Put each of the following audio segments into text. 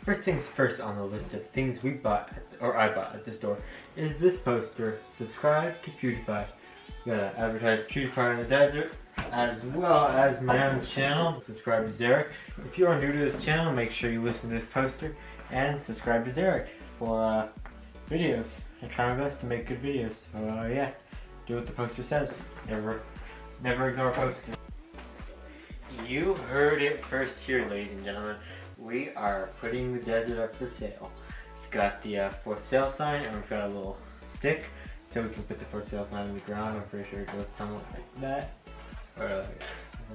First things first on the list of things we bought, or I bought at the store, is this poster. Subscribe to PewDiePie. We gotta advertise PewDiePie in the desert, as well as my own channel. Subscribe to Zarek. If you are new to this channel, make sure you listen to this poster and subscribe to Zarek for videos. I try my best to make good videos. So yeah, do what the poster says. Never ignore a poster. You heard it first here, ladies and gentlemen. We are putting the desert up for sale. We've got the for sale sign, and we've got a little stick so we can put the for sale sign on the ground. I'm pretty sure it goes somewhat like that, or like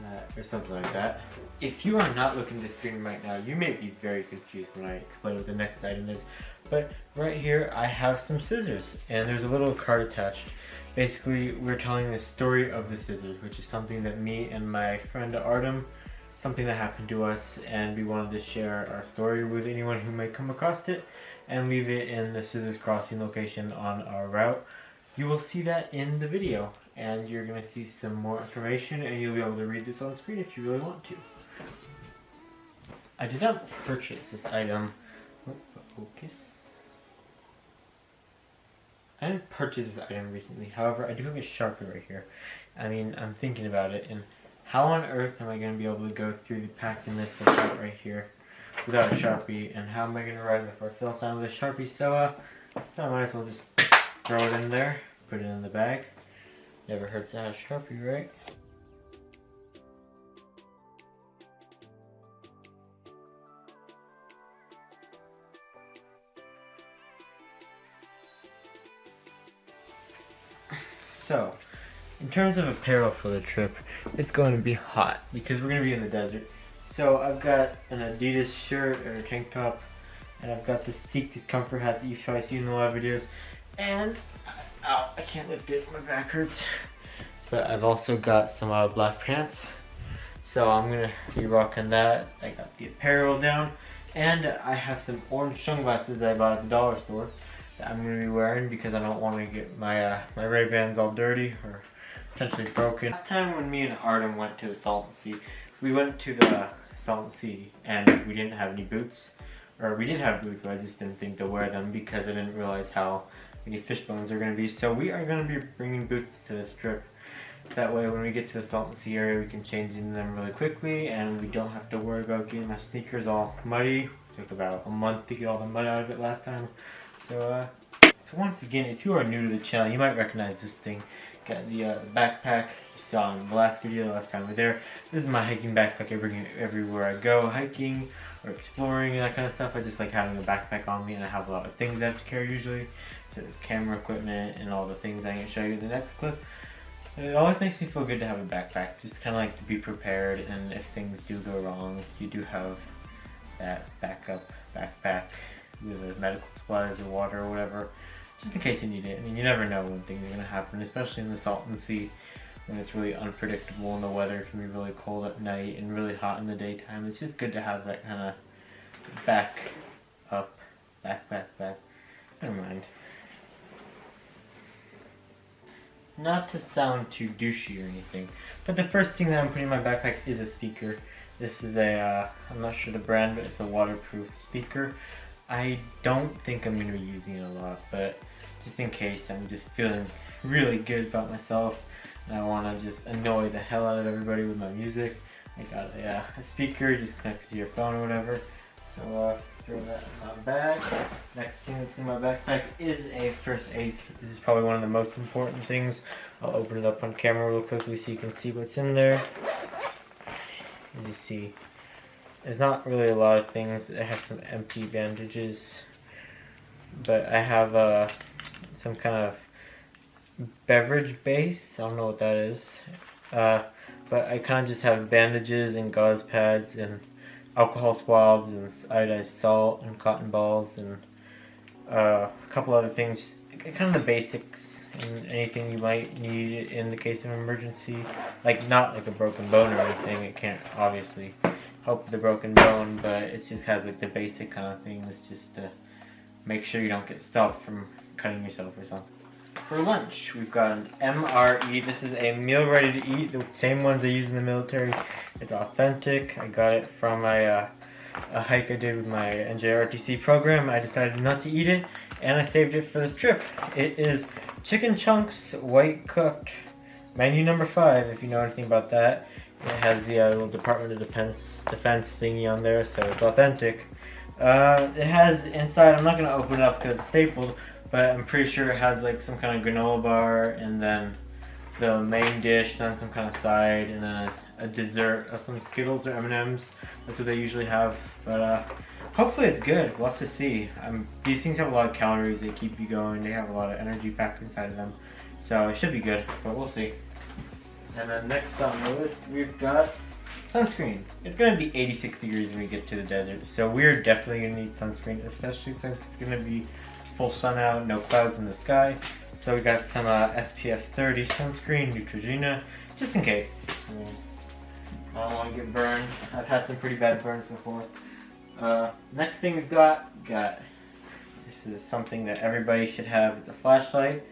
that, or something like that. If you are not looking at the screen right now, you may be very confused when I explain what the next item is. But right here, I have some scissors, and there's a little card attached. Basically, we're telling the story of the scissors, which is something that me and my friend Artem, something that happened to us, and we wanted to share our story with anyone who might come across it and leave it in the scissors crossing location on our route. You will see that in the video, and you're going to see some more information, and you'll be able to read this on screen if you really want to. I did not purchase this item. Focus. I didn't purchase this item recently, however, I do have a Sharpie right here. I mean, I'm thinking about it, and how on earth am I going to be able to go through the packing list that's out right here without a Sharpie, and how am I going to write the for sale sign with a Sharpie? So I might as well just throw it in there, put it in the bag. Never hurts to have a Sharpie, right? So, in terms of apparel for the trip, it's going to be hot because we're going to be in the desert. So I've got an Adidas shirt or a tank top, and I've got this Seek Discomfort hat that you've probably seen in a lot of videos, and ow, I can't lift it, my back hurts. But I've also got some black pants, so I'm going to be rocking that. I got the apparel down, and I have some orange sunglasses that I bought at the dollar store that I'm going to be wearing because I don't want to get my my Ray-Bans all dirty or potentially broken. Last time when me and Artem went to the SALTON Sea, we went to the SALTON Sea and we didn't have any boots. Or we did have boots, but I just didn't think to wear them because I didn't realize how many fish bones are going to be. So we are going to be bringing boots to this trip. That way when we get to the SALTON Sea area, we can change into them really quickly and we don't have to worry about getting my sneakers all muddy. It took about a month to get all the mud out of it last time. So once again, if you are new to the channel, you might recognize this thing. Got the backpack you saw in the last video, the last time we were there. This is my hiking backpack. I bring it everywhere I go, hiking or exploring and that kind of stuff. I just like having a backpack on me, and I have a lot of things I have to carry usually. So there's camera equipment and all the things I'm going to show you in the next clip. It always makes me feel good to have a backpack, just kind of like to be prepared, and if things do go wrong, you do have that backup backpack with medical supplies or water or whatever, just in case you need it. I mean, you never know when things are going to happen, especially in the Salton Sea when it's really unpredictable and the weather can be really cold at night and really hot in the daytime. It's just good to have that kind of back. Never mind. Not to sound too douchey or anything, but the first thing that I'm putting in my backpack is a speaker. This is a, I'm not sure the brand, but it's a waterproof speaker. I don't think I'm going to be using it a lot, but just in case, I'm just feeling really good about myself and I want to just annoy the hell out of everybody with my music. I got a speaker, just connect it to your phone or whatever. So throw that in my bag. Next thing that's in my backpack is a first aid kit. This is probably one of the most important things. I'll open it up on camera real quickly so you can see what's in there. As you see, there's not really a lot of things. I have some empty bandages, but I have some kind of beverage base. I don't know what that is, but I kind of just have bandages and gauze pads and alcohol swabs and iodized salt and cotton balls and a couple other things, kind of the basics and anything you might need in the case of an emergency. Like not like a broken bone or anything. It can't obviously help with the broken bone, but it just has like the basic kind of things just to make sure you don't get stopped from cutting yourself or something. For lunch, we've got an MRE. This is a meal ready to eat, the same ones I use in the military. It's authentic. I got it from my a hike I did with my NJRTC program. I decided not to eat it, and I saved it for this trip. It is chicken chunks, white cooked, menu number 5, if you know anything about that. It has the little Department of Defense thingy on there, so it's authentic. It has inside, I'm not going to open it up because it's stapled, but I'm pretty sure it has like some kind of granola bar, and then the main dish, then some kind of side, and then a dessert of some Skittles or M&Ms. That's what they usually have. But hopefully it's good. We'll have to see. These things have a lot of calories. They keep you going. They have a lot of energy packed inside of them. So it should be good, but we'll see. And then next on the list, we've got sunscreen. It's going to be 86 degrees when we get to the desert. So we're definitely going to need sunscreen, especially since it's going to be full sun out, no clouds in the sky. So we got some SPF 30 sunscreen, Neutrogena, just in case. I don't want to get burned. I've had some pretty bad burns before. Next thing we've got, this is something that everybody should have. It's a flashlight.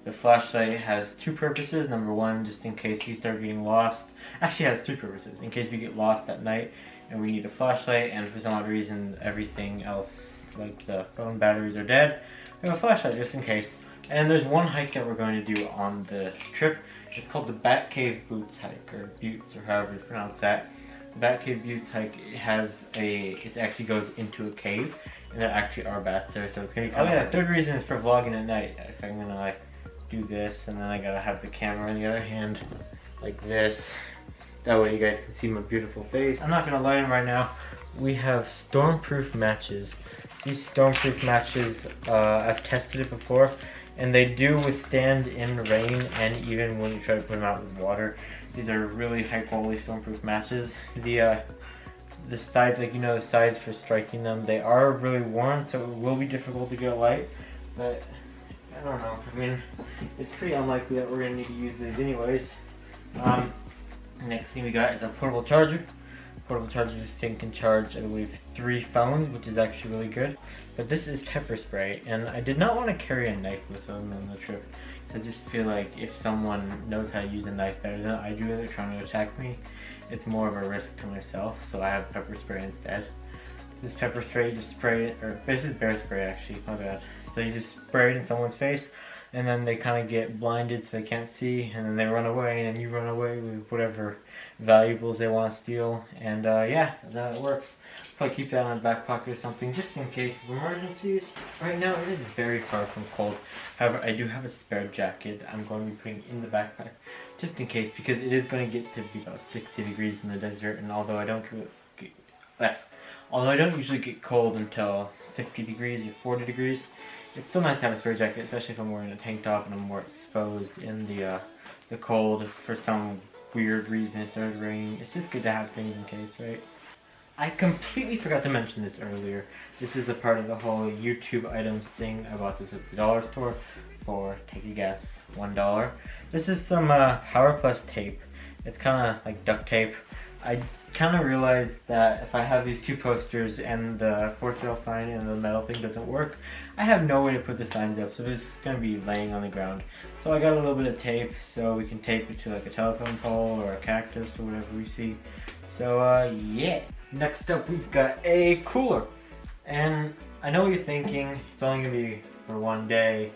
The flashlight has 2 purposes. Number 1, just in case you start getting lost. Actually, it has 3 purposes. In case we get lost at night and we need a flashlight, and for some odd reason everything else, like the phone batteries, are dead, we have a flashlight just in case. And there's one hike that we're going to do on the trip. It's called the Bat Cave Buttes hike, or Buttes, or however you pronounce that. The Bat Cave Buttes hike, it actually goes into a cave, and there actually are bats there, so it's gonna be. Oh yeah, the third reason is for vlogging at night. If I'm gonna like do this, and then I gotta have the camera in the other hand, like this. That way you guys can see my beautiful face. I'm not gonna lie to them right now. We have stormproof matches. These stormproof matches, I've tested it before, and they do withstand in rain and even when you try to put them out with water. These are really high quality stormproof matches. The sides, like the sides for striking them, they are really worn, so it will be difficult to get light. But I don't know. I mean, it's pretty unlikely that we're gonna need to use these anyways. Next thing we got is a portable charger. Portable charger, this thing can charge, I believe, 3 phones, which is actually really good. But this is pepper spray, and I did not want to carry a knife with them on the trip. I just feel like if someone knows how to use a knife better than I do, they're trying to attack me, it's more of a risk to myself, so I have pepper spray instead. This pepper spray, you just spray it, or this is bear spray actually, my bad. So you just spray it in someone's face, and then they kind of get blinded so they can't see, and then they run away, and then you run away with whatever valuables they want to steal, and yeah, that's how it works. Probably keep that in my back pocket or something, just in case of emergencies. Right now, it is very far from cold. However, I do have a spare jacket I'm going to be putting in the backpack, just in case, because it is going to get to be about 60 degrees in the desert, and although I don't usually get cold until 50 degrees or 40 degrees, it's still nice to have a spare jacket, especially if I'm wearing a tank top and I'm more exposed in the cold for some weird reason. It started raining. It's just good to have things in case, right? I completely forgot to mention this earlier. This is a part of the whole YouTube items thing. I bought this at the dollar store for, take a guess, $1. This is some Power Plus tape. It's kind of like duct tape. I kind of realized that if I have these 2 posters and the for sale sign and the metal thing doesn't work, I have no way to put the signs up, so it's just going to be laying on the ground. So I got a little bit of tape so we can tape it to like a telephone pole or a cactus or whatever we see. So yeah. Next up we've got a cooler. And I know what you're thinking, it's only going to be for 1 day.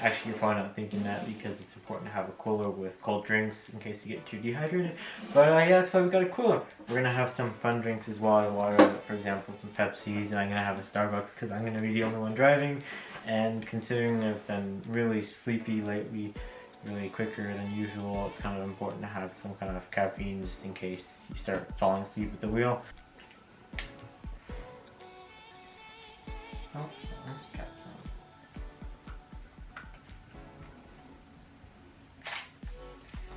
Actually, you're probably not thinking that because it's important to have a cooler with cold drinks in case you get too dehydrated. But yeah, that's why we got a cooler. We're going to have some fun drinks as well as water, for example, some Pepsis, and I'm going to have a Starbucks because I'm going to be the only one driving. And considering I've been really sleepy lately, really quicker than usual, it's kind of important to have some kind of caffeine just in case you start falling asleep at the wheel. Oh, that's cat.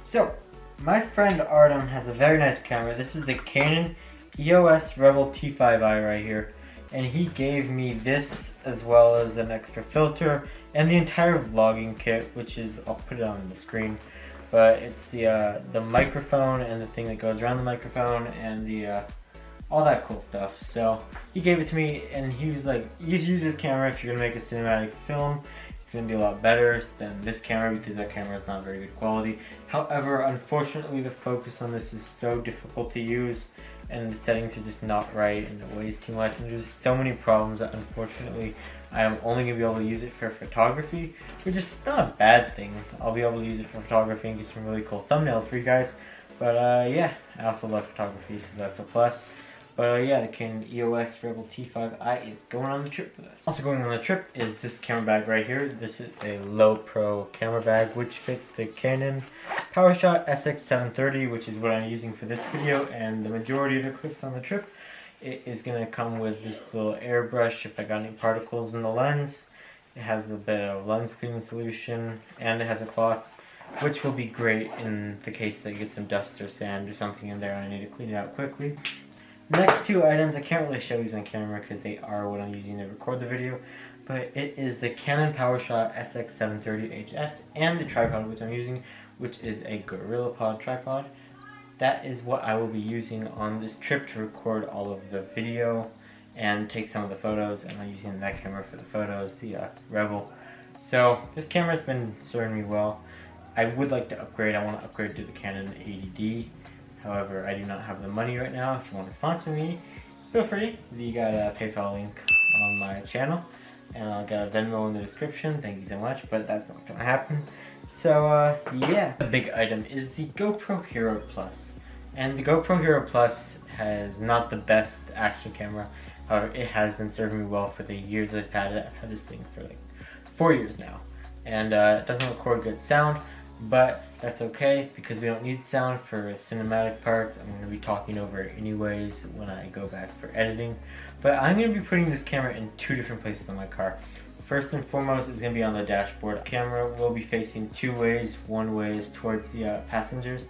So, my friend Artem has a very nice camera. This is the Canon EOS Rebel T5i right here. And he gave me this as well as an extra filter and the entire vlogging kit, which is, I'll put it on the screen. But it's the microphone and the thing that goes around the microphone and the all that cool stuff. So he gave it to me and he was like, you use this camera if you're gonna make a cinematic film. It's going to be a lot better than this camera because that camera is not very good quality. However, unfortunately the focus on this is so difficult to use and the settings are just not right, and it weighs too much, and there's so many problems that unfortunately I am only going to be able to use it for photography, which is not a bad thing. I'll be able to use it for photography and get some really cool thumbnails for you guys. But yeah, I also love photography, so that's a plus. But yeah, the Canon EOS Rebel T5i is going on the trip with us. Also going on the trip is this camera bag right here. This is a low pro camera bag which fits the Canon PowerShot SX730, which is what I'm using for this video, and the majority of the clips on the trip. It is going to come with this little airbrush if I got any particles in the lens. It has a bit of lens cleaning solution, and it has a cloth, which will be great in the case that you get some dust or sand or something in there and I need to clean it out quickly. The next two items, I can't really show these on camera because they are what I'm using to record the video, but it is the Canon PowerShot SX730HS and the tripod which I'm using, which is a GorillaPod tripod. That is what I will be using on this trip to record all of the video and take some of the photos, and I'm using that camera for the photos, the Rebel. So this camera has been serving me well. I would like to upgrade. I want to upgrade to the Canon 80D. However, I do not have the money right now. If you want to sponsor me, feel free. You got a PayPal link on my channel, and I'll got a Venmo in the description. Thank you so much, but that's not going to happen. So yeah, the big item is the GoPro Hero Plus, and the GoPro Hero Plus has not the best action camera. However, it has been serving me well for the years I've had it. I've had this thing for like 4 years now, and it doesn't record good sound. But that's okay because we don't need sound for cinematic parts. I'm going to be talking over it anyways when I go back for editing. But I'm going to be putting this camera in two different places on my car. First and foremost, it's going to be on the dashboard. The camera will be facing two ways. One way is towards the passengers,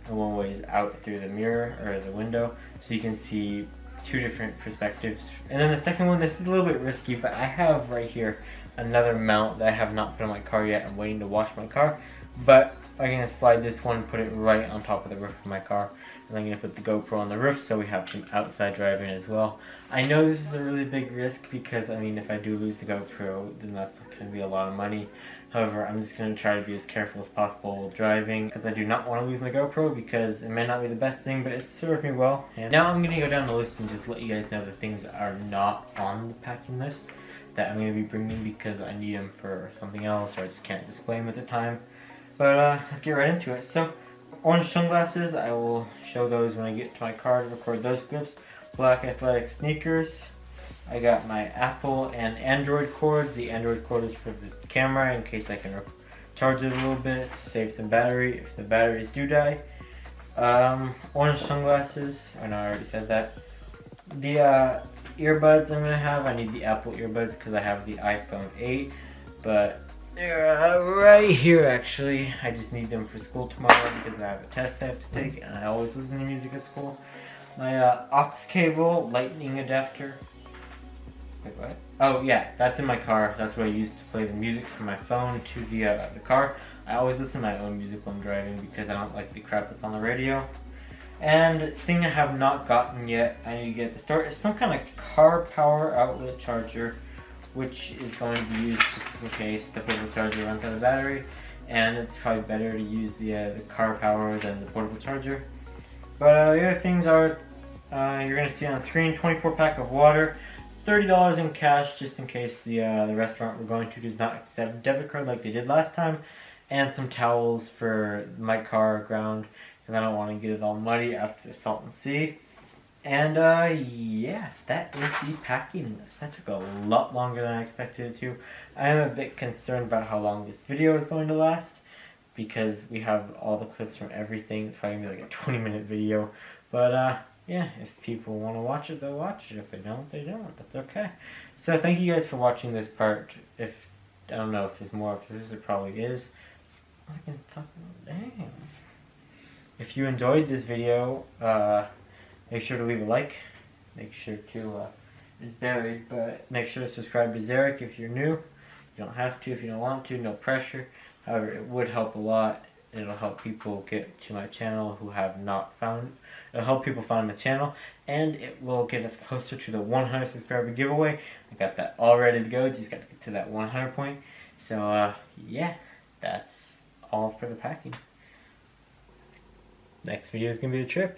and one way is out through the mirror or the window, so you can see two different perspectives. And then the second one, this is a little bit risky, but I have right here another mount that I have not put on my car yet. I'm waiting to wash my car. But I'm going to slide this one and put it right on top of the roof of my car. And I'm going to put the GoPro on the roof so we have some outside driving as well. I know this is a really big risk because, I mean, if I do lose the GoPro, then that's going to be a lot of money. However, I'm just going to try to be as careful as possible while driving because I do not want to lose my GoPro because it may not be the best thing, but it's served me well. And now I'm going to go down the list and just let you guys know the things that are not on the packing list that I'm going to be bringing because I need them for something else or I just can't display them at the time. But let's get right into it. So, orange sunglasses, I will show those when I get to my car to record those clips. Black athletic sneakers. I got my Apple and Android cords. The Android cord is for the camera in case I can charge it a little bit, save some battery if the batteries do die. Orange sunglasses, I know I already said that. The earbuds I'm going to have, I need the Apple earbuds because I have the iPhone 8, but they're right here actually. I just need them for school tomorrow because I have a test I have to take and I always listen to music at school. My aux cable lightning adapter. Wait, what? Oh yeah, that's in my car. That's what I use to play the music from my phone to the car. I always listen to my own music when I'm driving because I don't like the crap that's on the radio. And thing I have not gotten yet, I need to get at the store, is some kind of car power outlet charger, which is going to be used just in case the portable charger runs out of battery, and it's probably better to use the car power than the portable charger. But the other things are, you're going to see on the screen, 24 pack of water, $30 in cash just in case the restaurant we're going to does not accept debit card like they did last time, and some towels for my car ground because I don't want to get it all muddy after the Salton Sea. And yeah, that is the packing list. That took a lot longer than I expected it to. I am a bit concerned about how long this video is going to last because we have all the clips from everything. It's probably going to be like a 20-minute video. But yeah, if people want to watch it, they'll watch it. If they don't, they don't. That's okay. So thank you guys for watching this part. If I don't know if there's more after this, there probably is. Fucking damn. If you enjoyed this video, make sure to leave a like. Make sure to, it's buried, but make sure to subscribe to Zarek if you're new. You don't have to if you don't want to, no pressure. However, it would help a lot. It'll help people get to my channel who have not found. It'll help people find my channel, and it will get us closer to the 100 subscriber giveaway. I got that all ready to go. Just got to get to that 100 point. So yeah, that's all for the packing. Next video is gonna be the trip.